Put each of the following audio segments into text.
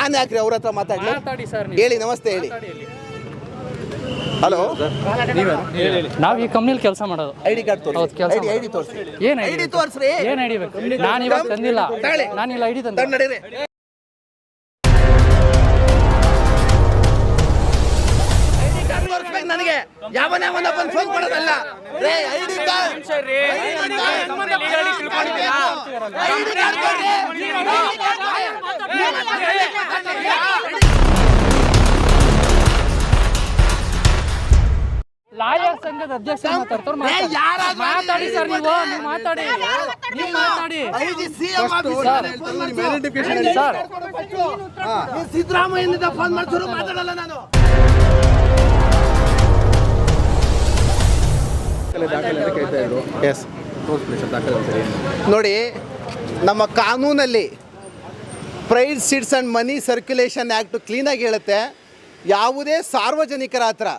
ನಾನು ಯಾಕ್ರಿ ಅವ್ರ ಹತ್ರ ಮಾತಾಡಲಿ? ಮಾತಾಡಿ ಸರ್. ಹೇಳಿ, ನಮಸ್ತೆ ಹೇಳಿ. ಹಲೋ, ನಾವು ಈ ಕಂಪ್ನಿಲಿ ಕೆಲಸ ಮಾಡೋದು. ಐಡಿ ಕಾರ್ಡ್ ತೋರಿಸಿ. ಐಡಿ ತೋರಿಸಿ. ಏನು ಐಡಿ ತೋರಿಸ್ರಿ. ಏನು ಐಡಿ ಬೇಕು? ನಾನು ಇವಾಗ ತಂದಿಲ್ಲ. ನಾನು ಇಲ್ಲ ಐಡಿ ತಂದೆ. ನಡೀರಿ. ನನಗೆ ಯಾವನೇ ಬಂದು ಫೋನ್ ಕೊಡೋದಲ್ಲ. ಐಡಿ ಕಾರ್ಡ್ ಲಾಯರ್ ಸಂಘದ ಅಧ್ಯಕ್ಷ ಮಾತಾಡ್ತಾರೆ. ಮಾತಾಡಿ ಸರ್. ನೀವು ಮಾತಾಡಿ. ಸರ್, ಸಿದ್ದರಾಮಯ್ಯನಿಂದ ಫೋನ್ ಮಾಡ್ತಾರೆ, ಮಾತಾಡಲ್ಲ ನಾನು. ನೋಡಿ, ನಮ್ಮ ಕಾನೂನಲ್ಲಿ prize chits and money circulation act ಕ್ಲೀನಾಗಿ ಹೇಳುತ್ತೆ, ಯಾವುದೇ ಸಾರ್ವಜನಿಕರ ಹತ್ರ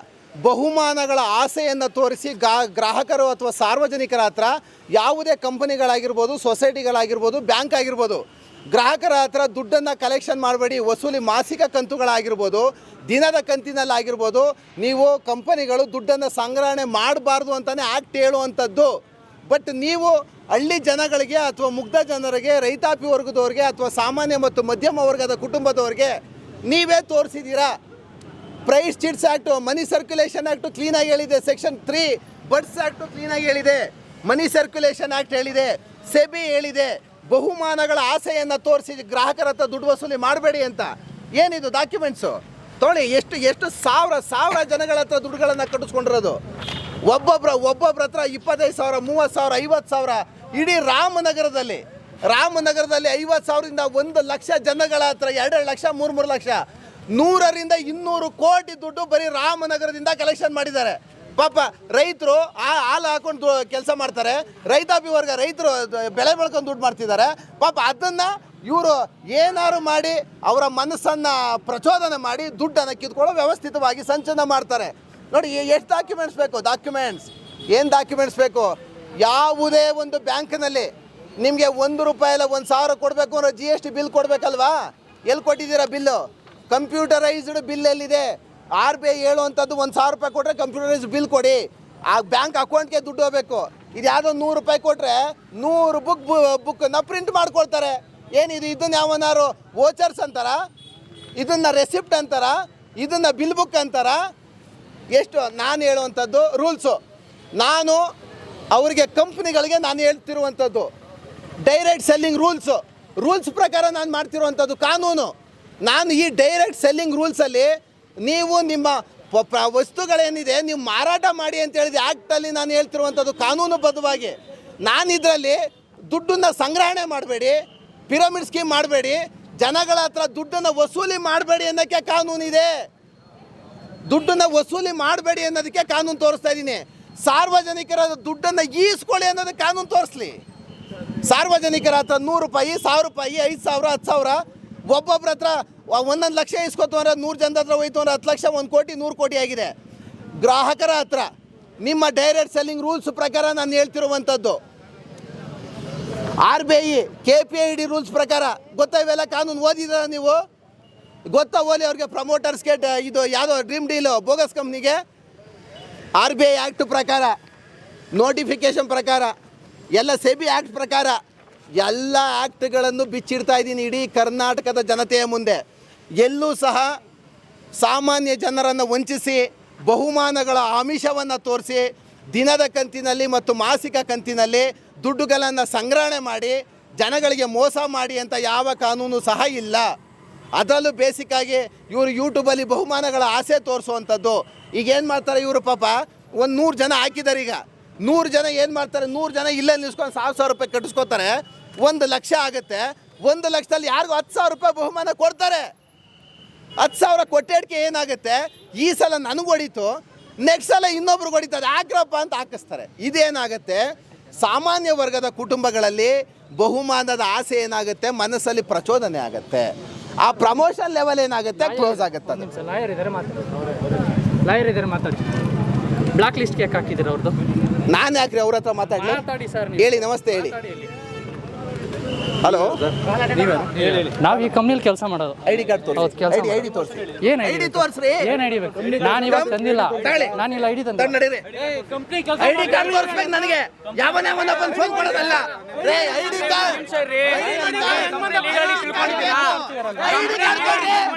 ಬಹುಮಾನಗಳ ಆಸೆಯನ್ನು ತೋರಿಸಿ ಗ್ರಾಹಕರು ಅಥವಾ ಸಾರ್ವಜನಿಕರ ಹತ್ರ ಯಾವುದೇ ಕಂಪನಿಗಳಾಗಿರ್ಬೋದು, ಸೊಸೈಟಿಗಳಾಗಿರ್ಬೋದು, ಬ್ಯಾಂಕ್ ಆಗಿರ್ಬೋದು, ಗ್ರಾಹಕರ ಹತ್ರ ದುಡ್ಡನ್ನು ಕಲೆಕ್ಷನ್ ಮಾಡಬೇಡಿ. ವಸೂಲಿ ಮಾಸಿಕ ಕಂತುಗಳಾಗಿರ್ಬೋದು, ದಿನದ ಕಂತಿನಲ್ಲಾಗಿರ್ಬೋದು, ನೀವು ಕಂಪನಿಗಳು ದುಡ್ಡನ್ನು ಸಂಗ್ರಹಣೆ ಮಾಡಬಾರ್ದು ಅಂತಲೇ ಆ್ಯಕ್ಟ್ ಹೇಳುವಂಥದ್ದು. ಬಟ್ ನೀವು ಹಳ್ಳಿ ಜನಗಳಿಗೆ ಅಥವಾ ಮುಗ್ಧ ಜನರಿಗೆ, ರೈತಾಪಿ ವರ್ಗದವ್ರಿಗೆ ಅಥವಾ ಸಾಮಾನ್ಯ ಮತ್ತು ಮಧ್ಯಮ ವರ್ಗದ ಕುಟುಂಬದವ್ರಿಗೆ ನೀವೇ ತೋರಿಸಿದ್ದೀರಾ. ಪ್ರೈಸ್ ಚಿಟ್ಸ್ ಆ್ಯಕ್ಟು, ಮನಿ ಸರ್ಕ್ಯುಲೇಷನ್ ಆ್ಯಕ್ಟು ಕ್ಲೀನಾಗಿ ಹೇಳಿದೆ. ಸೆಕ್ಷನ್ 3 ಬಡ್ಸ್ ಆ್ಯಕ್ಟು ಕ್ಲೀನಾಗಿ ಹೇಳಿದೆ. ಮನಿ ಸರ್ಕ್ಯುಲೇಷನ್ ಆ್ಯಕ್ಟ್ ಹೇಳಿದೆ. ಸೆಬಿ ಹೇಳಿದೆ, ಬಹುಮಾನಗಳ ಆಸೆಯನ್ನು ತೋರಿಸಿ ಗ್ರಾಹಕರ ಹತ್ರ ದುಡ್ಡು ವಸೂಲಿ ಮಾಡಬೇಡಿ ಅಂತ. ಏನಿದು ಡಾಕ್ಯುಮೆಂಟ್ಸು ತೊಗೊಳ್ಳಿ. ಎಷ್ಟು ಸಾವಿರ ಜನಗಳ ಹತ್ರ ದುಡ್ಡುಗಳನ್ನು ಕಟ್ಟಿಸ್ಕೊಂಡಿರೋದು. ಒಬ್ಬೊಬ್ಬರ ಹತ್ರ 25,000, 30,000, 50,000. ಇಡೀ ರಾಮನಗರದಲ್ಲಿ 50,000ರಿಂದ 1 ಲಕ್ಷ ಜನಗಳ ಹತ್ರ 2 ಲಕ್ಷ, 3 ಲಕ್ಷ, 100ರಿಂದ 200 ಕೋಟಿ ದುಡ್ಡು ಬರೀ ರಾಮನಗರದಿಂದ ಕಲೆಕ್ಷನ್ ಮಾಡಿದ್ದಾರೆ. ಪಾಪ ರೈತರು ಹಾಲು ಹಾಕೊಂಡು ಕೆಲಸ ಮಾಡ್ತಾರೆ. ರೈತಾಪಿ ವರ್ಗ ರೈತರು ಬೆಳೆ ಬೆಳ್ಕೊಂಡು ದುಡ್ಡು ಮಾಡ್ತಿದ್ದಾರೆ. ಪಾಪ ಅದನ್ನು ಇವರು ಏನಾರು ಮಾಡಿ ಅವರ ಮನಸ್ಸನ್ನು ಪ್ರಚೋದನೆ ಮಾಡಿ ದುಡ್ಡನ್ನು ಕಿತ್ಕೊಳ್ಳೋ ವ್ಯವಸ್ಥಿತವಾಗಿ ಸಂಚಲನ ಮಾಡ್ತಾರೆ. ನೋಡಿ, ಎಷ್ಟು ಡಾಕ್ಯುಮೆಂಟ್ಸ್ ಬೇಕು? ಏನು ಡಾಕ್ಯುಮೆಂಟ್ಸ್ ಬೇಕು? ಯಾವುದೇ ಒಂದು ಬ್ಯಾಂಕ್ನಲ್ಲಿ ನಿಮಗೆ 1 ರೂಪಾಯಿ ಇಲ್ಲ 1,000 ಕೊಡಬೇಕು ಅಂದರೆ GST ಬಿಲ್ ಕೊಡಬೇಕಲ್ವಾ? ಎಲ್ಲಿ ಕೊಟ್ಟಿದ್ದೀರಾ ಬಿಲ್ಲು? ಕಂಪ್ಯೂಟರೈಸ್ಡ್ ಬಿಲ್ ಎಲ್ಲಿದೆ? RBI ಹೇಳುವಂಥದ್ದು 1,000 ರೂಪಾಯಿ ಕೊಟ್ಟರೆ ಕಂಪ್ಯೂಟರೈಸ್ಡ್ ಬಿಲ್ ಕೊಡಿ. ಆ ಬ್ಯಾಂಕ್ ಅಕೌಂಟ್ಗೆ ದುಡ್ಡು ಹೋಗಬೇಕು. ಇದು ಯಾವುದೋ 100 ರೂಪಾಯಿ ಕೊಟ್ಟರೆ 100 ಬುಕ್ಕನ್ನು ಪ್ರಿಂಟ್ ಮಾಡ್ಕೊಳ್ತಾರೆ. ಏನಿದು? ಇದನ್ನು ಯಾವನಾರು ವೋಚರ್ಸ್ ಅಂತಾರ? ಇದನ್ನು ರೆಸಿಪ್ಟ್ ಅಂತಾರ? ಇದನ್ನು ಬಿಲ್ ಬುಕ್ ಅಂತಾರ? ಎಷ್ಟು? ನಾನು ಹೇಳುವಂಥದ್ದು ರೂಲ್ಸು. ನಾನು ಅವರಿಗೆ ಕಂಪ್ನಿಗಳಿಗೆ ನಾನು ಹೇಳ್ತಿರುವಂಥದ್ದು ಡೈರೆಕ್ಟ್ ಸೆಲ್ಲಿಂಗ್ ರೂಲ್ಸ್ ಪ್ರಕಾರ ನಾನು ಮಾಡ್ತಿರುವಂಥದ್ದು ಕಾನೂನು. ನಾನು ಈ ಡೈರೆಕ್ಟ್ ಸೆಲ್ಲಿಂಗ್ ರೂಲ್ಸಲ್ಲಿ ನೀವು ನಿಮ್ಮ ವಸ್ತುಗಳೇನಿದೆ ನೀವು ಮಾರಾಟ ಮಾಡಿ ಅಂತ ಹೇಳಿದ ಆ್ಯಕ್ಟಲ್ಲಿ ನಾನು ಹೇಳ್ತಿರುವಂಥದ್ದು ಕಾನೂನುಬದ್ಧವಾಗಿ. ನಾನು ಇದರಲ್ಲಿ ದುಡ್ಡನ್ನು ಸಂಗ್ರಹಣೆ ಮಾಡಬೇಡಿ, ಪಿರಮಿಡ್ ಸ್ಕೀಮ್ ಮಾಡಬೇಡಿ, ಜನಗಳ ಹತ್ರ ದುಡ್ಡನ್ನು ವಸೂಲಿ ಮಾಡಬೇಡಿ ಅನ್ನೋಕ್ಕೆ ಕಾನೂನಿದೆ. ದುಡ್ಡನ್ನು ವಸೂಲಿ ಮಾಡಬೇಡಿ ಅನ್ನೋದಕ್ಕೆ ಕಾನೂನು ತೋರಿಸ್ತಾ ಇದ್ದೀನಿ. ಸಾರ್ವಜನಿಕರ ದುಡ್ಡನ್ನು ಈಸ್ಕೊಳ್ಳಿ ಅನ್ನೋದಕ್ಕೆ ಕಾನೂನು ತೋರಿಸ್ಲಿ. ಸಾರ್ವಜನಿಕರ ಹತ್ರ 100 ರೂಪಾಯಿ, 1,000 ರೂಪಾಯಿ, 5,000, 10,000 ಒಬ್ಬೊಬ್ಬರ ಹತ್ರ 1 ಲಕ್ಷ ಇಸ್ಕೊತು ಅಂದರೆ 100 ಜನದ ಹತ್ರ ಹೋಯ್ತು ಅಂದರೆ 10 ಲಕ್ಷ, 1 ಕೋಟಿ, 100 ಕೋಟಿ ಆಗಿದೆ. ಗ್ರಾಹಕರ ಹತ್ರ ನಿಮ್ಮ ಡೈರೆಕ್ಟ್ ಸೆಲ್ಲಿಂಗ್ ರೂಲ್ಸ್ ಪ್ರಕಾರ ನಾನು ಹೇಳ್ತಿರುವಂಥದ್ದು RBI KPID ರೂಲ್ಸ್ ಪ್ರಕಾರ. ಗೊತ್ತಾ ಇವೆಲ್ಲ ಕಾನೂನು? ಓದಿದ್ರ ನೀವು? ಗೊತ್ತಾ? ಓಲಿ ಅವ್ರಿಗೆ ಪ್ರಮೋಟರ್ಸ್ಗೆ ಇದು ಯಾವುದೋ ಡ್ರೀಮ್ ಡೀಲು ಬೋಗಸ್ ಕಂಪ್ನಿಗೆ RBI ಆ್ಯಕ್ಟ್ ಪ್ರಕಾರ, ನೋಟಿಫಿಕೇಷನ್ ಪ್ರಕಾರ, ಎಲ್ಲ ಸೆಬಿ ಆ್ಯಕ್ಟ್ ಪ್ರಕಾರ ಎಲ್ಲ ಆ್ಯಕ್ಟ್ಗಳನ್ನು ಬಿಚ್ಚಿಡ್ತಾ ಇದ್ದೀನಿ ಇಡೀ ಕರ್ನಾಟಕದ ಜನತೆಯ ಮುಂದೆ. ಎಲ್ಲೂ ಸಹ ಸಾಮಾನ್ಯ ಜನರನ್ನು ವಂಚಿಸಿ ಬಹುಮಾನಗಳ ಆಮಿಷವನ್ನು ತೋರಿಸಿ ದಿನದ ಕಂತಿನಲ್ಲಿ ಮತ್ತು ಮಾಸಿಕ ಕಂತಿನಲ್ಲಿ ದುಡ್ಡುಗಳನ್ನು ಸಂಗ್ರಹಣೆ ಮಾಡಿ ಜನಗಳಿಗೆ ಮೋಸ ಮಾಡಿ ಅಂತ ಯಾವ ಕಾನೂನು ಸಹ ಇಲ್ಲ. ಅದರಲ್ಲೂ ಬೇಸಿಕ್ಕಾಗಿ ಇವರು ಯೂಟ್ಯೂಬಲ್ಲಿ ಬಹುಮಾನಗಳ ಆಸೆ ತೋರಿಸುವಂಥದ್ದು. ಈಗ ಏನು ಮಾಡ್ತಾರೆ ಇವರು? ಪಾಪ 100 ಜನ ಹಾಕಿದ್ದಾರೆ. ಈಗ 100 ಜನ ಏನು ಮಾಡ್ತಾರೆ? 100 ಜನ ಇಲ್ಲೇ ನಿಲ್ಸ್ಕೊಂಡು 1,000 ರೂಪಾಯಿ ಕಟ್ಟಿಸ್ಕೊತಾರೆ. 1 ಲಕ್ಷ ಆಗುತ್ತೆ. 1 ಲಕ್ಷದಲ್ಲಿ ಯಾರಿಗೂ 10,000 ರೂಪಾಯಿ ಬಹುಮಾನ ಕೊಡ್ತಾರೆ. 10,000 ಕೊಟ್ಟೇಡ್ಕೆ ಏನಾಗುತ್ತೆ? ಈ ಸಲ ನನಗೆ ಹೊಡಿತು, ನೆಕ್ಸ್ಟ್ ಸಲ ಇನ್ನೊಬ್ರಿಗೆ ಹೊಡಿತದೆ, ಹಾಕ್ರಪ್ಪ ಅಂತ ಹಾಕಿಸ್ತಾರೆ. ಇದೇನಾಗುತ್ತೆ? ಸಾಮಾನ್ಯ ವರ್ಗದ ಕುಟುಂಬಗಳಲ್ಲಿ ಬಹುಮಾನದ ಆಸೆ ಏನಾಗುತ್ತೆ? ಮನಸ್ಸಲ್ಲಿ ಪ್ರಚೋದನೆ ಆಗುತ್ತೆ. ಆ ಪ್ರಮೋಷನ್ ಲೆವೆಲ್ ಏನಾಗುತ್ತೆ? ಕ್ಲೋಸ್ ಆಗುತ್ತೆ. ಲಾಯರ್ ಇದ್ದಾರೆ ಮಾತಾಡಿ. ಬ್ಲಾಕ್ ಲಿಸ್ಟ್ಗೆ ಯಾಕೆ ಹಾಕಿದ್ದೀರ ಅವ್ರದ್ದು? ನಾನು ಯಾಕ್ರಿ ಅವ್ರ ಹತ್ರ ಮಾತಾಡಿ? ಮಾತಾಡಿ ಸರ್. ಹೇಳಿ, ನಮಸ್ತೆ ಹೇಳಿ. ಹಲೋ, ನಾವು ಈ ಕಂಪ್ನಿಲಿ ಕೆಲಸ ಮಾಡೋದು. ಐಡಿ ಕಾರ್ಡ್ ಹೌದು, ತೋರಿಸಿ. ಕೆಲಸ ಐಡಿ ತೋರಿಸಿ. ಏನ್ ಐಡಿ ತೋರಿಸ್ರಿ. ಏನ್ ಐಡಿ ಬೇಕು? ನಾನು ಇವಾಗ ತಂದಿಲ್ಲ. ನಾನು ಇಲ್ಲ ಐಡಿ ತಂದ. ನಡೀರಿ. ಐಡಿ ಕಾರ್ಡ್ ತೋರಿಸ್ಬೇಕು ನನಗೆ. ಯಾವನ ಬಂದು ಫೋನ್ ಕೊಡೋದಲ್ಲ. ರೇ ಐಡಿ ಕಾರ್ಡ್.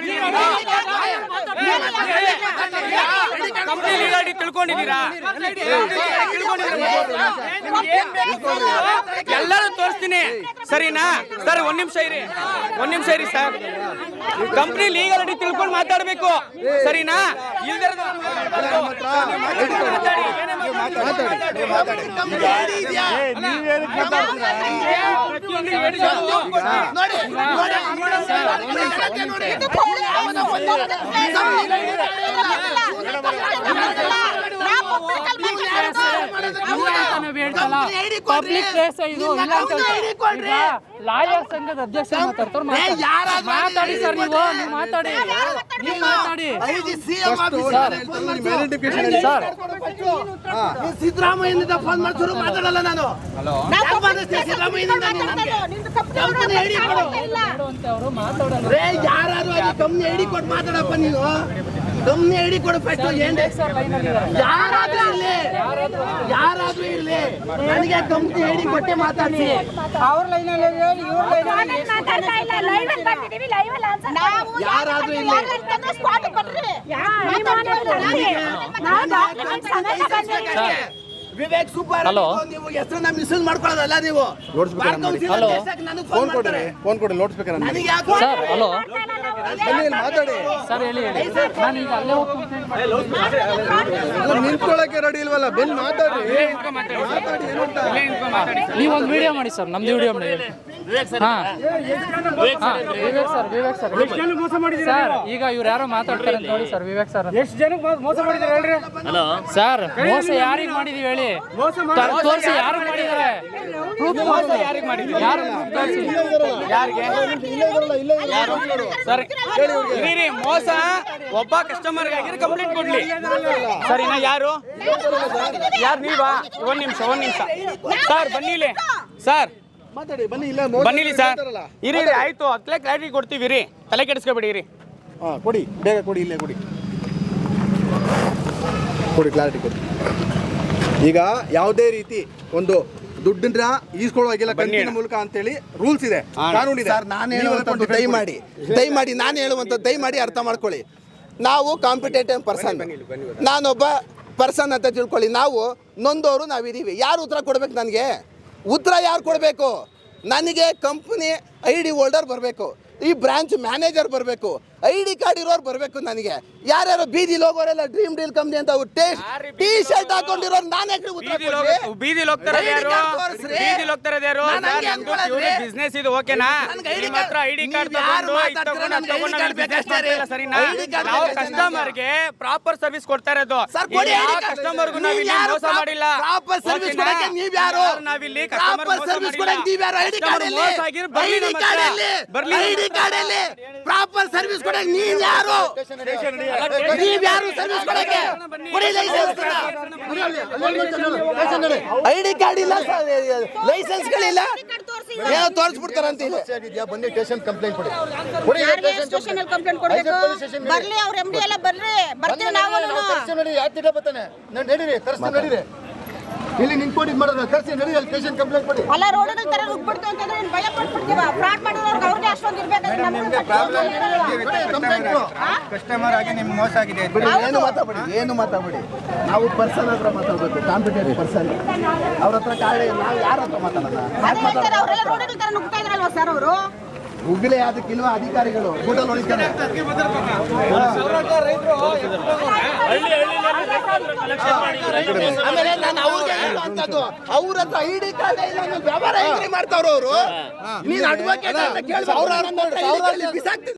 ತಿಳ್ಕೊಂಡಿದ್ದೀರಾ? ಎಲ್ಲರೂ ತೋರಿಸ್ತೀನಿ, ಸರಿನಾ ಸರ್? ಒಂದ್ ನಿಮಿಷ ಇರಿ ಸರ್. ಕಂಪ್ನಿ ಲೀಗಲ್ ತಿಳ್ಕೊಂಡು ಮಾತಾಡ್ಬೇಕು, ಸರಿನಾ? ಪಬ್ಲಿಕ್ ಪ್ಲೇಸ್ ಇದು. ಲಾಯರ್ ಸಂಘದ ಅಧ್ಯಕ್ಷ ಮಾತಾಡಿ ಸರ್. ನೀವು ಮಾತಾಡಿ. ಸಿದ್ದರಾಮಯ್ಯನಿಂದ ಫೋನ್ ಮಾಡಿ ಶುರು ಮಾತಾಡಲ್ಲ ನಾನು. ಯಾರು ಕಂಪ್ನಿ ಐಡಿ ಕೊಟ್ಟು ಮಾತಾಡಪ್ಪ ನೀವು. ಕಂಪ್ನಿ ಐಡಿ ಕೊಡು ಫಸ್ಟ್. ಯಾರಾದ್ರೂ ಇರ್ಲಿ ನನಗೆ ಕಂಪ್ನಿ ಐಡಿ ಕೊಟ್ಟೆ ಮಾತಾಡಿ. ಅವ್ರ ಲೈನಲ್ಲಿ ಯಾರಾದ್ರೂ ಇರ್ಲಿ. ವಿವೇಕ್ ಸೂಪರ್. ನೀವು ಹೆಸರನ್ನ ಮಿಸ್ಯೂಸ್ ಮಾಡ್ಕೊಳ್ಳೋದಲ್ಲ ನೀವು. ಹಲೋ, ಫೋನ್ ಕೊಡ್ರಿ. ಫೋನ್ ಕೊಡಿ, ಲೌಡ್ ಸ್ಪೀಕರ್ ಅಂತ. ಸರ್. ಹಲೋ ಮಾತಾಡಿ ಸರ್, ಹೇಳಿ. ನಾನು ಈಗ ಅಲ್ಲೇ ನಿಂತ್ಕೊಳ್ಳಕ್ಕೆ ರೆಡಿ ಇಲ್ವಲ್ಲ, ಬೆನ್ ಮಾತಾಡಿ. ನೀವೊಂದು ವಿಡಿಯೋ ಮಾಡಿ ಸರ್, ನಮ್ದು ವಿಡಿಯೋ ಮಾಡಿ. ವಿವೇಕ್ ಸರ್. ಸರ್, ಈಗ ಇವ್ರು ಯಾರೋ ಮಾತಾಡ್ತಾರೆ ಅಂತ ನೋಡಿ ಸರ್. ವಿವೇಕ್ ಸರ್, ಎಷ್ಟು ಜನಕ್ಕೆ ಮೋಸ ಮಾಡಿದ್ರೆ ಹೇಳ್ರಿ. ಸರ್, ಮೋಸ ಯಾರಿಗೆ ಮಾಡಿದೀವಿ ಹೇಳಿ? ತೋರಿಸಿ ಯಾರಿಗೆ ಮಾಡಿದ್ದಾರೆ? ಪ್ರೂಫ್ ತೋರಿಸಿ. ಯಾರಿಗೆ ಮಾಡಿದ್ವಿ? ಯಾರು ಪ್ರೂಫ್ ತೋರಿಸಿ? ಸರ್ ಇರೀ, ಮೋಸ ಒಬ್ಬ ಕಸ್ಟಮರ್ ಆಗಿದ್ರೆ ಕಂಪ್ಲೇಂಟ್ ಕೊಡ್ಲಿ, ಸರಿನಾ? ಯಾರು ನೀವಾ? ಒಂದ್ ನಿಮಿಷ ಸರ್, ಬನ್ನಿಲಿ ಸರ್, ಮಾತಾಡಿ, ಬನ್ನಿ. ಇಲ್ಲ ಬನ್ನಿಲಿ ಸರ್. ಇರಿ ಆಯ್ತು, ಅತ್ಲೇ ಕ್ಲಾರಿಟಿ ಕೊಡ್ತೀವಿ. ಇರಿ, ತಲೆ ಕೆಡಿಸ್ಕೊಬೇಡಿ. ಇರಿ, ಕೊಡಿ, ಬೇಗ ಕೊಡಿ, ಇಲ್ಲೇ ಕೊಡಿ, ಕ್ಲಾರಿಟಿ ಕೊಡಿ. ಈಗ ಯಾವುದೇ ರೀತಿ ಒಂದು ದುಡ್ಡನ್ನ ಈಸ್ಕೊಳ್ಳೋ ಆಗಿಲ್ಲ ಕಂತಿನ ಮೂಲಕ ಅಂತೇಳಿ ರೂಲ್ಸ್ ಇದೆ, ಕಾನೂನು ಇದೆ. ಸರ್, ನಾನು ಹೇಳುವಂಥದ್ದು ದಯಮಾಡಿ ನಾನು ಹೇಳುವಂಥದ್ದು ದಯಮಾಡಿ ಅರ್ಥ ಮಾಡ್ಕೊಳ್ಳಿ. ನಾವು ಕಾಂಪಿಟೇಟಿವ್ ಪರ್ಸನ್, ನಾನೊಬ್ಬ ಪರ್ಸನ್ ಅಂತ ತಿಳ್ಕೊಳ್ಳಿ. ನಾವು ನೊಂದವರು ನಾವಿದ್ದೀವಿ. ಯಾರು ಉತ್ತರ ಕೊಡ್ಬೇಕು? ನನಗೆ ಉತ್ತರ ಯಾರು ಕೊಡಬೇಕು? ನನಗೆ ಕಂಪ್ನಿ ಐ ಡಿ ಹೋಲ್ಡರ್ ಬರಬೇಕು, ಈ ಬ್ರಾಂಚ್ ಮ್ಯಾನೇಜರ್ ಬರಬೇಕು, ಐ ಡಿ ಕಾರ್ಡ್ ಇರೋರು ಬರಬೇಕು. ನನಗೆ ಯಾರ್ಯಾರು ಬೀದಿಲಿ ಹೋಗೋರೆಲ್ಲ ಡ್ರೀಮ್ ಡೀಲ್ ಕಂಪ್ನಿ ಅಂತ ಟೀ ಶರ್ಟ್ ಹಾಕೊಂಡಿರೋರು ನಾನೇ ಬೀದಿಲಿ ಹೋಗ್ತಾರದು ಯಾರು? ಬಿಸ್ನೆಸ್ ಇದು, ಓಕೆನಾ? ನಿಮ್ಮ ಹತ್ರ ಐ ಡಿ ಕಾರ್ಡ್ ಸರಿನಾ? ನಾವು ಕಸ್ಟಮರ್ಗೆ ಪ್ರಾಪರ್ ಸರ್ವಿಸ್ ಕೊಡ್ತಾ ಇರೋದು. ಕಸ್ಟಮರ್ಗೂ ನಾವಿಲ್ಲಿ ಮೋಸ ಮಾಡಿಲ್ಲ. ನಾವಿಲ್ಲಿ ಕಸ್ಟಮರ್ ಮೋಸ ಆಗಿರೋ ಪ್ರಾಪರ್ ಸರ್ವಿಸ್ ಕೊಡಕ್ಕೆ ನೀವ್ ಯಾರು? ಸರ್ವಿಸ್ ಕೊಡಕ್ಕೆ? ಐಡಿ ಕಾರ್ಡ್ ಇಲ್ಲ, ಲೈಸೆನ್ಸ್ ಗಳಿಲ್ಲ, ಏನೋ ತೋರಿಸ್ಬಿಡ್ತಾರಂತ. ಬನ್ನಿ, ಸ್ಟೇಷನ್ ಕಂಪ್ಲೇಂಟ್ ಕೊಡಿ. ಕಂಪ್ಲೇಂಟ್ ಕೊಡ್ಬೇಕು. ಬರ್ಲಿ, ಅವ್ರ MD ಎಲ್ಲ ಬರ್ರಿ, ಬರ್ತೀವಿ ನಾವು. ಯಾಕೆ ಬರ್ತಾನೆ? ನಡೀರಿ, ತರಿಸ್ತೀನಿ, ನಡೀರಿ. ಇಲ್ಲಿ ನಿಂತ್ಕೊಂಡು ಇದು ಮಾಡೋದು, ತರಿಸಿ, ನಡೀರಿ, ಸ್ಟೇಷನ್ ಕಂಪ್ಲೇಂಟ್ ಕೊಡಿ. ಅಲ್ಲ, ರೋಡ್ ತರ ನುಗ್ಬಿಡ್ತು ಅಂತಂದ್ರೆ ಭಯ ಪಡ್ಬಿಡ್ತೀವ. ಫ್ರಾಡ್ ಮಾಡಿರೋರ್ಗೆ ಅವ್ರಿಗೆ ಅಷ್ಟೊಂದು ಇರ್ಬೇಕಾದ್ರೆ ಕಸ್ಟಮರ್ ಆಗಿ ನಿಮ್ಗೆ ಮೋಸ ಆಗಿದೆ. ಏನು ಮಾತಾಡ್ಬೇಡಿ. ನಾವು ಪರ್ಸನ್ ಹತ್ರ ಮಾತಾಡ್ಬೇಕು, ಕಾಂಪಿಟೇಟಿವ್ ಪರ್ಸನ್. ಅವ್ರ ಹತ್ರ ಕಾಳೆ, ನಾವು ಯಾರ ಹತ್ರ ಮಾತಾಡೋಣ? ಅವರೆಲ್ಲ ರೋಡ್ ತರ ನುಗ್ತಾ ಇದ್ರಲ್ವಾ ಸರ್ ಅವರು? ಉಗ್ಲೆ ಅದಕ್ಕಿಲ್ವಾ ಅಧಿಕಾರಿಗಳು? ಗೂಟಲ್ ಹೊಡಿತಾರೆ. ಆಮೇಲೆ ನಾನು ಅವ್ರಿಗೆ ಹೇಳುವಂಥದ್ದು, ಅವ್ರ ಹತ್ರ ಐಡಿ ಕಾರ್ಡ್ ಇಲ್ಲ, ವ್ಯವಹಾರ ಹೆಂಗ್ರಿ ಮಾಡ್ತಾವ್ರ ಅವರು? ನೀನ್ ಅಡ್ವೊಕೇಟ್ ಅಂತ ಕೇಳಿ ಅವ್ರ ಬಿಸಾಕ್ತೀನಿ.